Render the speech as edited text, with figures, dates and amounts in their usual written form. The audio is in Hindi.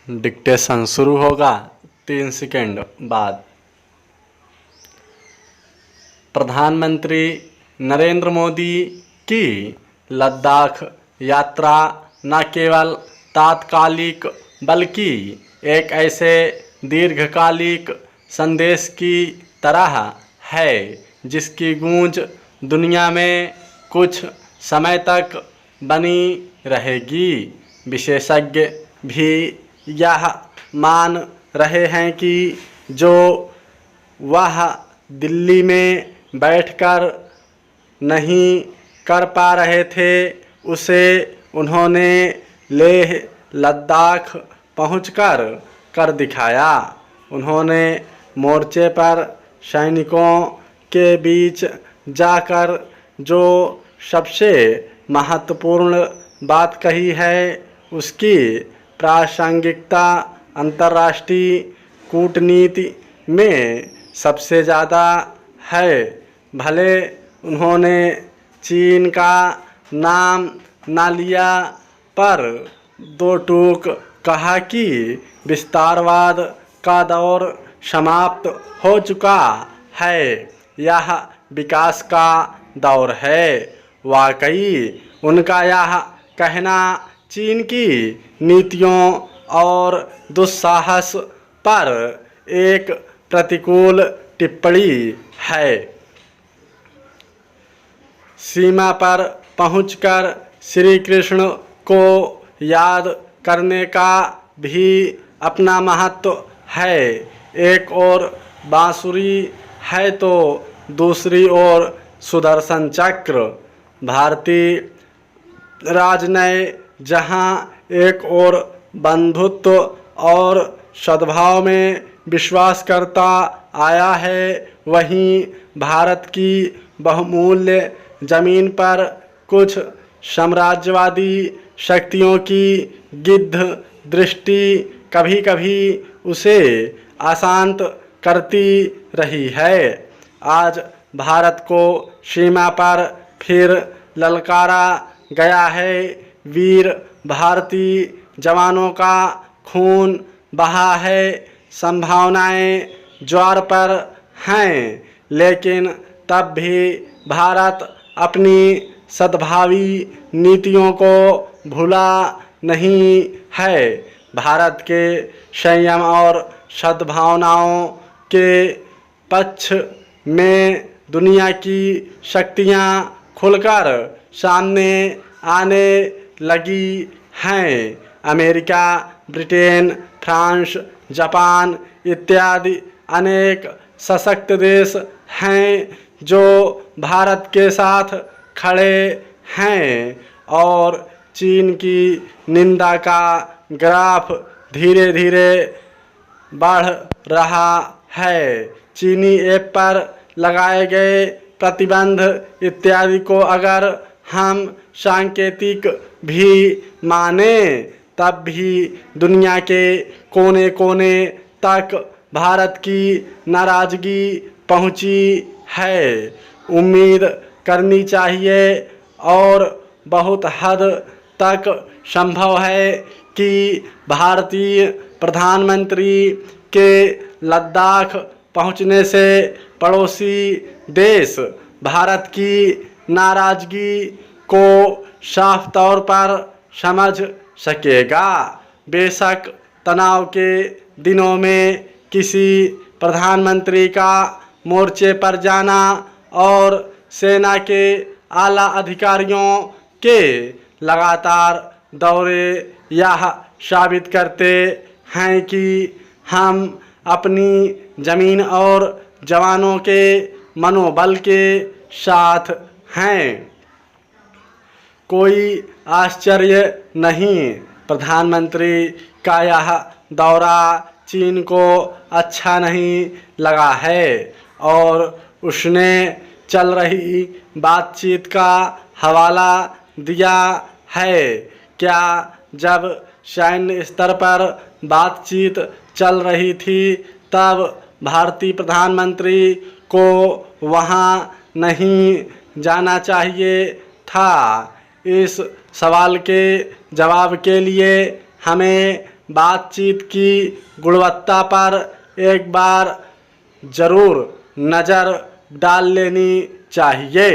डिक्टेशन शुरू होगा 3 सेकंड बाद। प्रधानमंत्री नरेंद्र मोदी की लद्दाख यात्रा न केवल तात्कालिक बल्कि एक ऐसे दीर्घकालिक संदेश की तरह है जिसकी गूंज दुनिया में कुछ समय तक बनी रहेगी। विशेषज्ञ भी यह मान रहे हैं कि जो वह दिल्ली में बैठकर नहीं कर पा रहे थे उसे उन्होंने लेह लद्दाख पहुंचकर कर दिखाया। उन्होंने मोर्चे पर सैनिकों के बीच जाकर जो सबसे महत्वपूर्ण बात कही है उसकी प्रासंगिकता अंतर्राष्ट्रीय कूटनीति में सबसे ज़्यादा है। भले उन्होंने चीन का नाम न लिया पर दो टूक कहा कि विस्तारवाद का दौर समाप्त हो चुका है, यह विकास का दौर है। वाकई उनका यह कहना चीन की नीतियों और दुस्साहस पर एक प्रतिकूल टिप्पणी है। सीमा पर पहुंचकर श्री कृष्ण को याद करने का भी अपना महत्व है। एक ओर बांसुरी है तो दूसरी ओर सुदर्शन चक्र। भारतीय राजनय जहां एक ओर बंधुत्व और सद्भाव में विश्वास करता आया है, वहीं भारत की बहुमूल्य जमीन पर कुछ साम्राज्यवादी शक्तियों की गिद्ध दृष्टि कभी कभी उसे अशांत करती रही है। आज भारत को सीमा पर फिर ललकारा गया है। वीर भारतीय जवानों का खून बहा है। संभावनाएं ज्वार पर हैं, लेकिन तब भी भारत अपनी सद्भावी नीतियों को भूला नहीं है। भारत के संयम और सद्भावनाओं के पक्ष में दुनिया की शक्तियां खुलकर सामने आने लगी हैं। अमेरिका, ब्रिटेन, फ्रांस, जापान इत्यादि अनेक सशक्त देश हैं जो भारत के साथ खड़े हैं और चीन की निंदा का ग्राफ धीरे धीरे बढ़ रहा है। चीनी ऐप पर लगाए गए प्रतिबंध इत्यादि को अगर हम सांकेतिक भी माने तब भी दुनिया के कोने कोने तक भारत की नाराजगी पहुंची है। उम्मीद करनी चाहिए और बहुत हद तक संभव है कि भारतीय प्रधानमंत्री के लद्दाख पहुंचने से पड़ोसी देश भारत की नाराजगी को साफ तौर पर समझ सकेगा। बेशक तनाव के दिनों में किसी प्रधानमंत्री का मोर्चे पर जाना और सेना के आला अधिकारियों के लगातार दौरे यह साबित करते हैं कि हम अपनी ज़मीन और जवानों के मनोबल के साथ हैं। कोई आश्चर्य नहीं, प्रधानमंत्री का यह दौरा चीन को अच्छा नहीं लगा है और उसने चल रही बातचीत का हवाला दिया है। क्या जब सैन्य स्तर पर बातचीत चल रही थी तब भारतीय प्रधानमंत्री को वहां नहीं जाना चाहिए था? इस सवाल के जवाब के लिए हमें बातचीत की गुणवत्ता पर एक बार ज़रूर नज़र डाल लेनी चाहिए।